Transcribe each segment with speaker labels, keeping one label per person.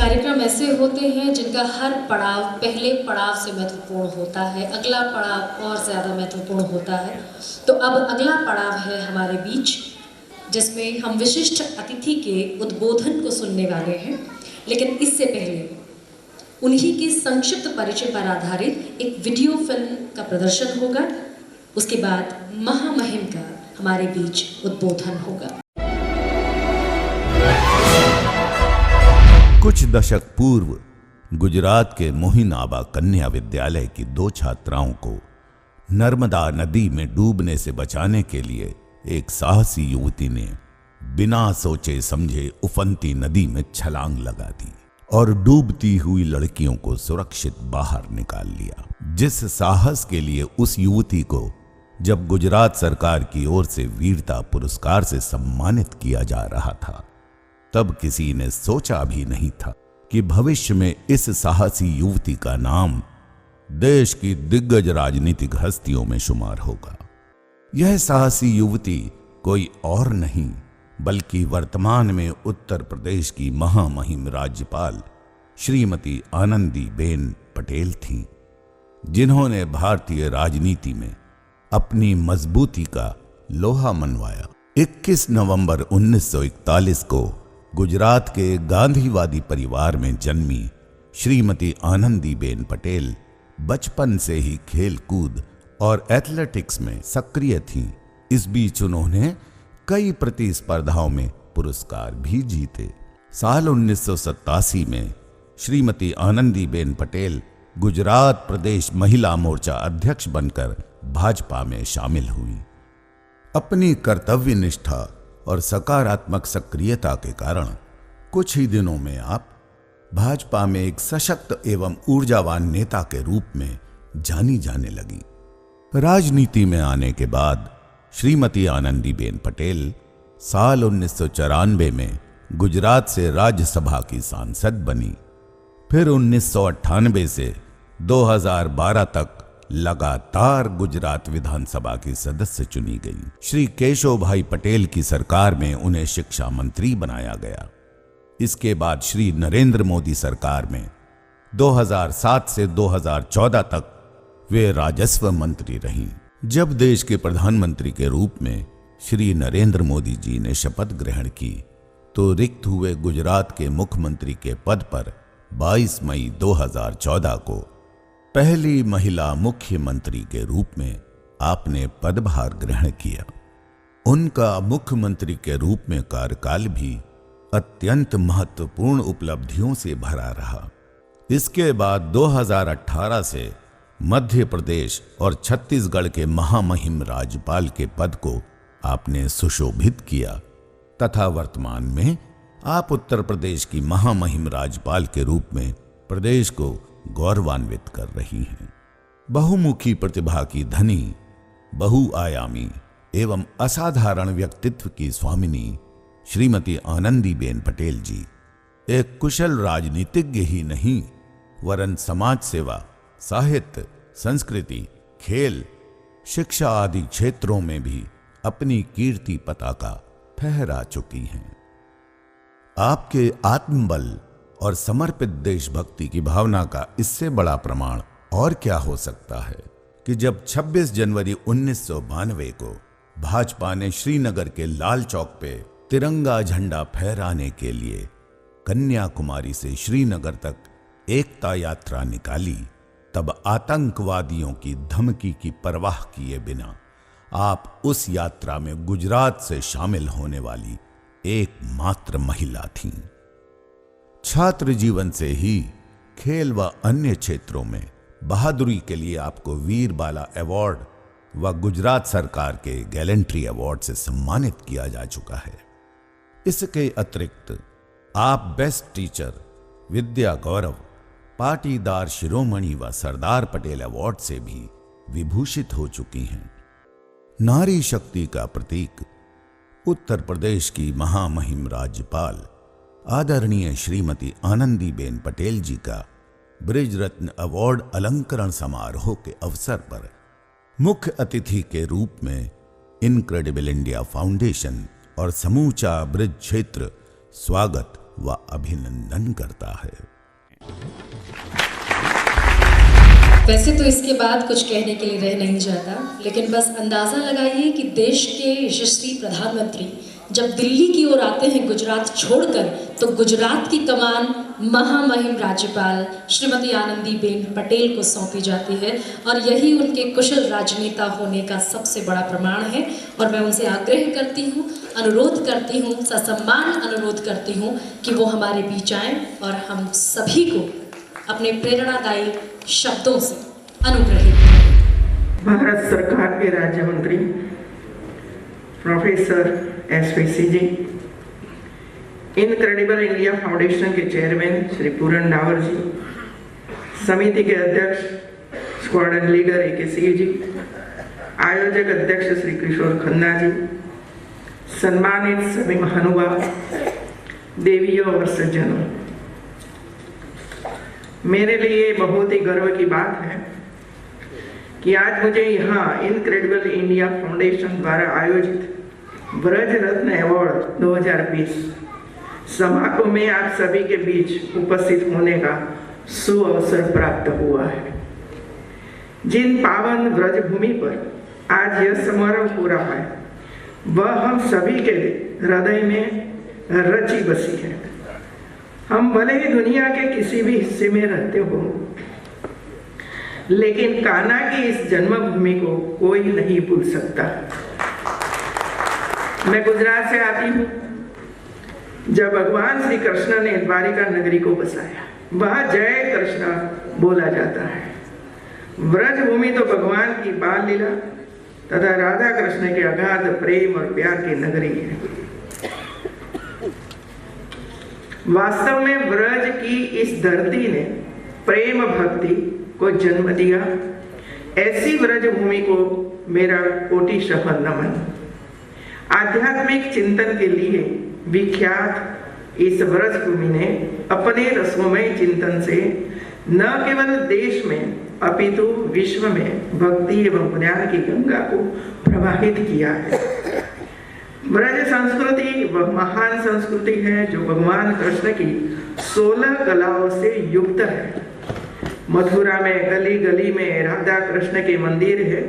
Speaker 1: कार्यक्रम ऐसे होते हैं जिनका हर पड़ाव पहले पड़ाव से महत्वपूर्ण होता है, अगला पड़ाव और ज़्यादा महत्वपूर्ण होता है। तो अब अगला पड़ाव है हमारे बीच, जिसमें हम विशिष्ट अतिथि के उद्बोधन को सुनने वाले हैं। लेकिन इससे पहले उन्हीं के संक्षिप्त परिचय पर आधारित एक वीडियो फिल्म का प्रदर्शन होगा। उसके बाद महामहिम का हमारे बीच उद्बोधन होगा।
Speaker 2: कुछ दशक पूर्व गुजरात के मोहिन आबा कन्या विद्यालय की 2 छात्राओं को नर्मदा नदी में डूबने से बचाने के लिए एक साहसी युवती ने बिना सोचे समझे उफनती नदी में छलांग लगा दी और डूबती हुई लड़कियों को सुरक्षित बाहर निकाल लिया। जिस साहस के लिए उस युवती को जब गुजरात सरकार की ओर से वीरता पुरस्कार से सम्मानित किया जा रहा था, तब किसी ने सोचा भी नहीं था कि भविष्य में इस साहसी युवती का नाम देश की दिग्गज राजनीतिक हस्तियों में शुमार होगा। यह साहसी युवती कोई और नहीं बल्कि वर्तमान में उत्तर प्रदेश की महामहिम राज्यपाल श्रीमती आनंदीबेन पटेल थीं, जिन्होंने भारतीय राजनीति में अपनी मजबूती का लोहा मनवाया। 21 नवंबर 1941 को गुजरात के गांधीवादी परिवार में जन्मी श्रीमती आनंदीबेन पटेल बचपन से ही खेल कूद और एथलेटिक्स में सक्रिय थीं। इस बीच उन्होंने कई प्रतिस्पर्धाओं में पुरस्कार भी जीते। साल 1987 में श्रीमती आनंदीबेन पटेल गुजरात प्रदेश महिला मोर्चा अध्यक्ष बनकर भाजपा में शामिल हुई। अपनी कर्तव्य निष्ठा और सकारात्मक सक्रियता के कारण कुछ ही दिनों में आप भाजपा में एक सशक्त एवं ऊर्जावान नेता के रूप में जानी जाने लगी। राजनीति में आने के बाद श्रीमती आनंदीबेन पटेल साल 1994 में गुजरात से राज्यसभा की सांसद बनी। फिर 1998 से 2012 तक लगातार गुजरात विधानसभा की सदस्य चुनी गई। श्री केशव भाई पटेल की सरकार में उन्हें शिक्षा मंत्री बनाया गया। इसके बाद श्री नरेंद्र मोदी सरकार में 2007 से 2014 तक वे राजस्व मंत्री रहीं। जब देश के प्रधानमंत्री के रूप में श्री नरेंद्र मोदी जी ने शपथ ग्रहण की, तो रिक्त हुए गुजरात के मुख्यमंत्री के पद पर 22 मई 2014 को पहली महिला मुख्यमंत्री के रूप में आपने पदभार ग्रहण किया। उनका मुख्यमंत्री के रूप में कार्यकाल भी अत्यंत महत्वपूर्ण उपलब्धियों से भरा रहा। इसके बाद 2018 से मध्य प्रदेश और छत्तीसगढ़ के महामहिम राज्यपाल के पद को आपने सुशोभित किया तथा वर्तमान में आप उत्तर प्रदेश की महामहिम राज्यपाल के रूप में प्रदेश को गौरवान्वित कर रही हैं। बहुमुखी प्रतिभा की धनी, बहुआयामी एवं असाधारण व्यक्तित्व की स्वामिनी श्रीमती आनंदीबेन पटेल जी एक कुशल राजनीतिज्ञ ही नहीं वरन समाज सेवा, साहित्य, संस्कृति, खेल, शिक्षा आदि क्षेत्रों में भी अपनी कीर्ति पताका फहरा चुकी हैं। आपके आत्मबल और समर्पित देशभक्ति की भावना का इससे बड़ा प्रमाण और क्या हो सकता है कि जब 26 जनवरी 1992 को भाजपा ने श्रीनगर के लाल चौक पे तिरंगा झंडा फहराने के लिए कन्याकुमारी से श्रीनगर तक एकता यात्रा निकाली, तब आतंकवादियों की धमकी की परवाह किए बिना आप उस यात्रा में गुजरात से शामिल होने वाली एकमात्र महिला थीं। छात्र जीवन से ही खेल व अन्य क्षेत्रों में बहादुरी के लिए आपको वीर बाला अवार्ड व गुजरात सरकार के गैलेंट्री अवार्ड से सम्मानित किया जा चुका है। इसके अतिरिक्त आप बेस्ट टीचर, विद्या गौरव, पाटीदार शिरोमणि व सरदार पटेल अवार्ड से भी विभूषित हो चुकी हैं। नारी शक्ति का प्रतीक उत्तर प्रदेश की महामहिम राज्यपाल आदरणीय श्रीमती आनंदीबेन पटेल जी का ब्रिज रत्न अवार्ड अलंकरण समारोह के अवसर पर मुख्य अतिथि के रूप में इनक्रेडिबल इंडिया फाउंडेशन और समूचा ब्रिज क्षेत्र स्वागत व अभिनंदन करता है।
Speaker 1: वैसे तो इसके बाद कुछ कहने के लिए रह नहीं जाता, लेकिन बस अंदाज़ा लगाइए कि देश के यशस्वी प्रधानमंत्री जब दिल्ली की ओर आते हैं गुजरात छोड़कर, तो गुजरात की कमान महामहिम राज्यपाल श्रीमती आनंदीबेन पटेल को सौंपी जाती है, और यही उनके कुशल राजनेता होने का सबसे बड़ा प्रमाण है। और मैं उनसे आग्रह करती हूँ, अनुरोध करती हूँ, ससम्मान अनुरोध करती हूँ कि वो हमारे बीच आएँ और हम सभी को अपने प्रेरणादायी शब्दों से अनुग्रहित करें।
Speaker 3: भारत सरकार के राज्य मंत्री प्रोफेसर एसवीसी जी, इनक्रेडिबल इंडिया फाउंडेशन के चेयरमैन श्री पूरन डावर जी, समिति के अध्यक्ष squadron leader A K. Singh ji, आयोजक अध्यक्ष श्री किशोर खन्ना जी, सम्मानित सभी महानुभाव, देवियों और सज्जनों, मेरे लिए बहुत ही गर्व की बात है कि आज मुझे यहाँ इनक्रेडिबल इंडिया फाउंडेशन द्वारा आयोजित ब्रज रत्न अवार्ड 2020 समारोह में आप सभी के बीच उपस्थित होने का सुअवसर प्राप्त हुआ है। जिन पावन ब्रज भूमि पर आज यह समारोह हो रहा है, वह हम सभी के हृदय में रची बसी है। हम भले ही दुनिया के किसी भी हिस्से में रहते हो, लेकिन कान्हा की इस जन्मभूमि को कोई नहीं भूल सकता। मैं गुजरात से आती हूँ। जब भगवान श्री कृष्ण ने द्वारिका नगरी को बसाया, वहाँ जय कृष्ण बोला जाता है। ब्रज भूमि तो भगवान की बाल लीला तथा राधा कृष्ण के अगाध प्रेम और प्यार की नगरी है। वास्तव में ब्रज की इस धरती ने प्रेम भक्ति को जन्म दिया। ऐसी ब्रज भूमि को मेरा कोटिशः नमन। आध्यात्मिक चिंतन के लिए विख्यात इस ब्रज भूमि ने अपने रसोमय चिंतन से न केवल देश में अपितु विश्व में भक्ति एवं ज्ञान की गंगा को प्रवाहित किया है। ब्रज संस्कृति वह महान संस्कृति है जो भगवान कृष्ण की 16 कलाओं से युक्त है। मथुरा में गली गली में राधा कृष्ण के मंदिर है।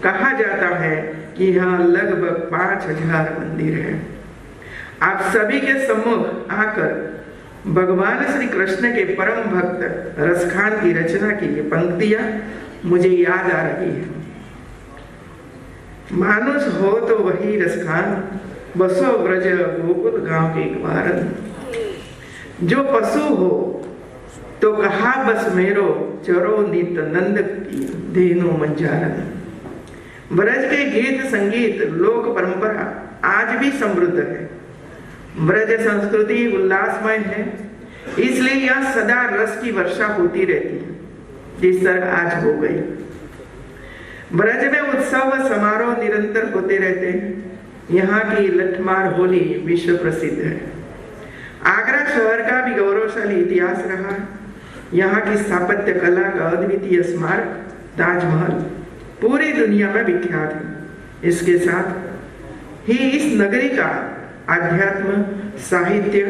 Speaker 3: कहा जाता है कि यहाँ लगभग 5000 मंदिर है। आप सभी के सम्मुख आकर भगवान श्री कृष्ण के परम भक्त रसखान की रचना की ये पंक्तियां मुझे याद आ रही है। मानुष हो तो वही रसखान, बसो ब्रज गोकुल गांव के ग्वारन। जो पशु हो तो कहा बस मेरो, चरो नित नंद की धेनु मंजारन। ब्रज के गीत संगीत लोक परंपरा आज भी समृद्ध है। ब्रज संस्कृति उल्लासमय है, इसलिए यहाँ सदा रस की वर्षा होती रहती है, जिस तरह आज हो गई। ब्रज में उत्सव व समारोह निरंतर होते रहते हैं। यहाँ की लठमार होली विश्व प्रसिद्ध है। आगरा शहर का भी गौरवशाली इतिहास रहा है। यहाँ की स्थापत्य कला का अद्वितीय स्मारक ताजमहल पूरी दुनिया में विख्यात है। इसके साथ ही इस नगरी का आध्यात्म, साहित्य,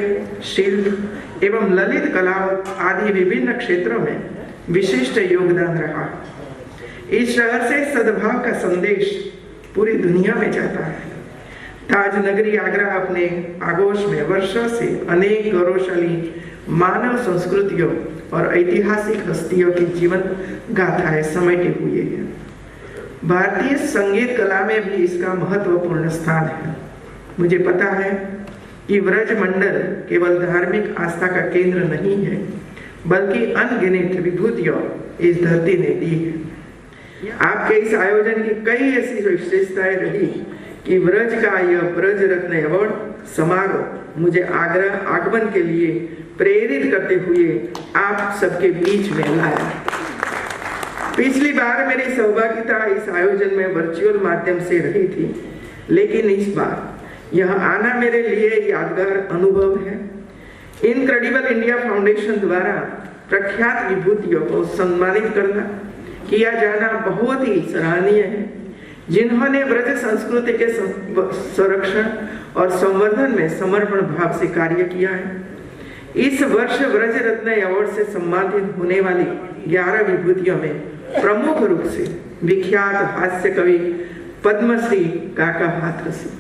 Speaker 3: शिल्प एवं ललित कला आदि विभिन्न क्षेत्रों में विशिष्ट योगदान रहा। इस शहर से सद्भाव का संदेश पूरी दुनिया में जाता है। ताज नगरी आगरा अपने आगोश में वर्षों से अनेक गौरवशाली मानव संस्कृतियों और ऐतिहासिक हस्तियों की जीवन गाथाएं समेटे हुए हैं। भारतीय संगीत कला में भी इसका महत्वपूर्ण स्थान है। मुझे पता है कि ब्रज मंडल केवल धार्मिक आस्था का केंद्र नहीं है, बल्कि अनगिनत विभूतियों इस धरती ने दी है। आपके इस आयोजन की कई ऐसी विशेषताएं रही कि ब्रज का यह ब्रज रत्न अवार्ड समारोह मुझे आगरा आगमन के लिए प्रेरित करते हुए आप सबके बीच में लाया। पिछली बार मेरी सहभागिता इस आयोजन में वर्चुअल माध्यम से रही थी, लेकिन इस बार यह आना मेरे लिए यादगार अनुभव है। इनक्रेडिबल इंडिया फाउंडेशन द्वारा प्रख्यात विभूतियों को सम्मानित करना, किया जाना बहुत ही सराहनीय है, जिन्होंने ब्रज संस्कृति के संरक्षण और संवर्धन में समर्पण भाव से कार्य किया है। इस वर्ष व्रज रत्न अवार्ड से सम्मानित होने वाली 11 विभूतियों में प्रमुख रूप से विख्यात हास्य कवि पद्मश्री काका हाथरसी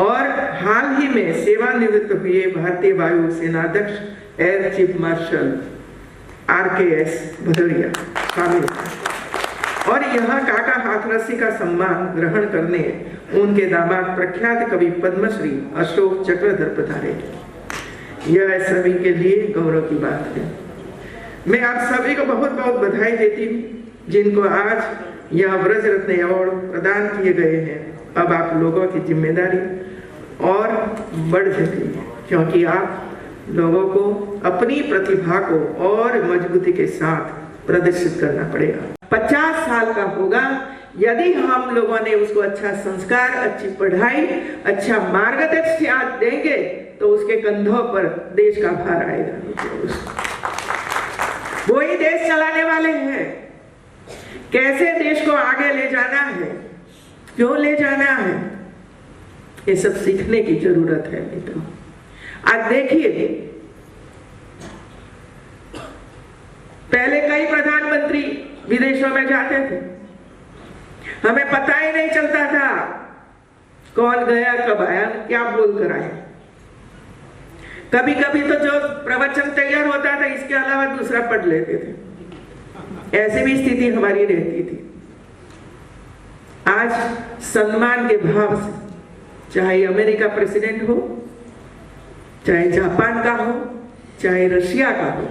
Speaker 3: और हाल ही में सेवानिवृत्त हुए भारतीय वायु सेनाध्यक्ष air chief marshal RKS Bhadauria शामिल हैं। और यहाँ काका हाथरसी का सम्मान ग्रहण करने उनके दामाद प्रख्यात कवि पद्मश्री अशोक चक्रधर पधारे। यह सभी के लिए गौरव की बात है। मैं आप सभी को बहुत बहुत बधाई देती हूँ जिनको आज यह व्रज रत्न अवार्ड प्रदान किए गए हैं। अब आप लोगों की जिम्मेदारी और बढ़ जाती है क्योंकि आप लोगों को अपनी प्रतिभा को और मजबूती के साथ प्रदर्शित करना पड़ेगा। 50 साल का होगा, यदि हम लोगों ने उसको अच्छा संस्कार, अच्छी पढ़ाई, अच्छा मार्गदर्शन देंगे तो उसके कंधों पर देश का भार आएगा। वो ही देश चलाने वाले हैं। कैसे देश को आगे ले जाना है, क्यों ले जाना है, ये सब सीखने की जरूरत है मित्रों। आज देखिए, पहले कई प्रधानमंत्री विदेशों में जाते थे, हमें पता ही नहीं चलता था कौन गया कब आया क्या बोल कर आया। कभी कभी तो जो प्रवचन तैयार होता था इसके अलावा दूसरा पढ़ लेते थे। ऐसी भी स्थिति हमारी रहती थी। आज सम्मान के भाव से चाहे अमेरिका प्रेसिडेंट हो, चाहे जापान का हो, चाहे रशिया का हो,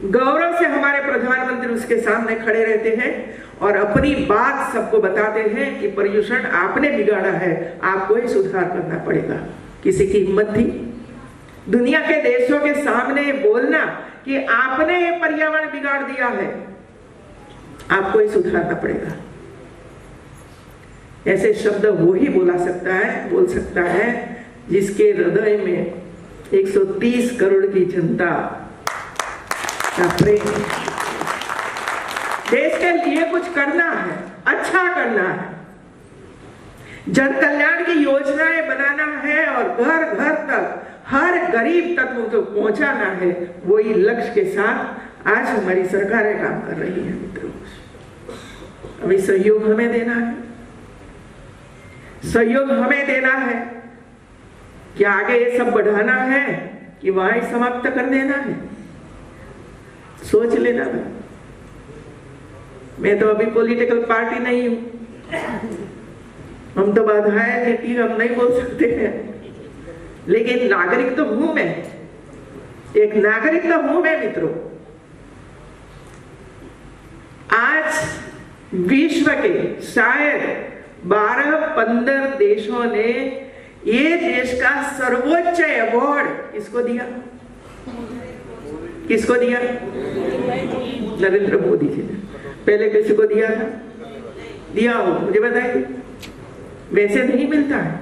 Speaker 3: गौरव से हमारे प्रधानमंत्री उसके सामने खड़े रहते हैं और अपनी बात सबको बताते हैं कि पर्यावरण आपने बिगाड़ा है, आपको ही सुधार करना पड़ेगा। किसी की हिम्मत थी दुनिया के देशों के सामने बोलना कि आपने ये पर्यावरण बिगाड़ दिया है, आपको ही सुधारना पड़ेगा। ऐसे शब्द वो ही बोल सकता है जिसके हृदय में 130 करोड़ की जनता का प्रेम। देश के लिए कुछ करना है, अच्छा करना है, जन कल्याण की योजनाएं बनाना है और घर घर तक हर गरीब तक उनको पहुंचाना है। वही लक्ष्य के साथ आज हमारी सरकारें काम कर रही है मित्रों। अभी सहयोग हमें देना है, सहयोग हमें देना है कि आगे ये सब बढ़ाना है कि वहां ही समाप्त कर देना है। सोच लेना है। मैं तो अभी पॉलिटिकल पार्टी नहीं हूं, हम तो बाधाएं देती हम नहीं बोल सकते हैं, लेकिन नागरिक तो हूं मैं, एक नागरिक तो हूं मैं मित्रों। आज विश्व के शायद 12-15 देशों ने ये देश का सर्वोच्च अवार्ड किसको दिया? किसको दिया? नरेंद्र मोदी जी ने। पहले किसी को दिया था? दिया हो मुझे बताइए। वैसे नहीं मिलता है।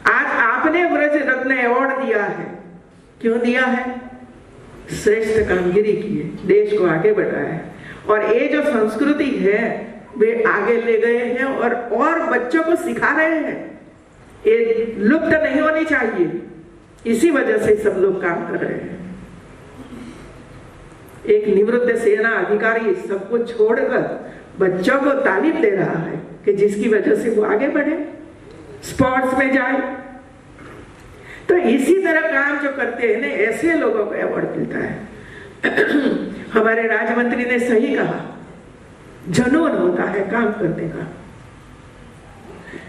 Speaker 3: आज आपने व्रज रत्न अवार्ड दिया है। क्यों दिया है? श्रेष्ठ कामगिरी की है, देश को आगे बढ़ाया है और ये जो संस्कृति है वे आगे ले गए हैं और बच्चों को सिखा रहे हैं। ये लुप्त नहीं होनी चाहिए, इसी वजह से सब लोग काम कर रहे हैं। एक निवृत्त सेना अधिकारी सब कुछ छोड़कर बच्चों को तालीम दे रहा है कि जिसकी वजह से वो आगे बढ़े, स्पोर्ट्स में जाए। तो इसी तरह काम जो करते हैं ना, ऐसे लोगों को अवार्ड मिलता है। हमारे राज्य मंत्री ने सही कहा, जुनून होता है काम करने का।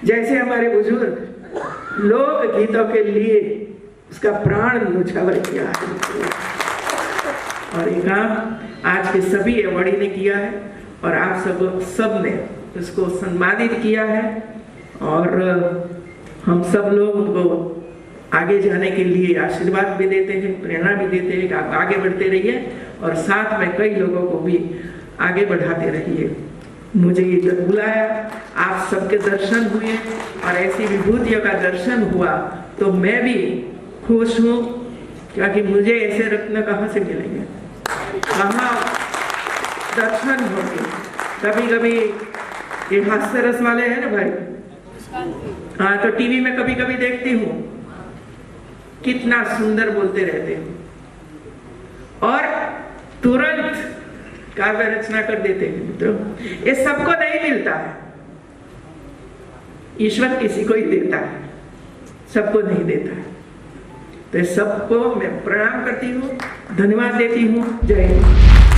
Speaker 3: जैसे हमारे बुजुर्ग लोक गीतों के लिए उसका प्राण न्यौछावर किया है और ये काम आज के सभी अवार्डी ने किया है और आप सब ने उसको सम्मानित किया है और हम सब लोग उनको आगे जाने के लिए आशीर्वाद भी देते हैं, प्रेरणा भी देते हैं कि आप आगे बढ़ते रहिए और साथ में कई लोगों को भी आगे बढ़ाते रहिए। मुझे इधर बुलाया, आप सबके दर्शन हुए और ऐसी विभूतियों का दर्शन हुआ तो मैं भी खुश हूँ, क्योंकि मुझे ऐसे रत्न कहाँ से मिलेंगे, कहाँ दर्शन होंगे। कभी कभी ये हास्य रस वाले हैं ना भाई, हाँ, तो टीवी में कभी कभी देखती हूँ कितना सुंदर बोलते रहते हो और तुरंत काव्य रचना कर देते हैं मित्रों। ये सबको नहीं मिलता है, ईश्वर किसी को ही देता है, सबको नहीं देता है। तो सबको मैं प्रणाम करती हूँ, धन्यवाद देती हूँ। जय हिंद।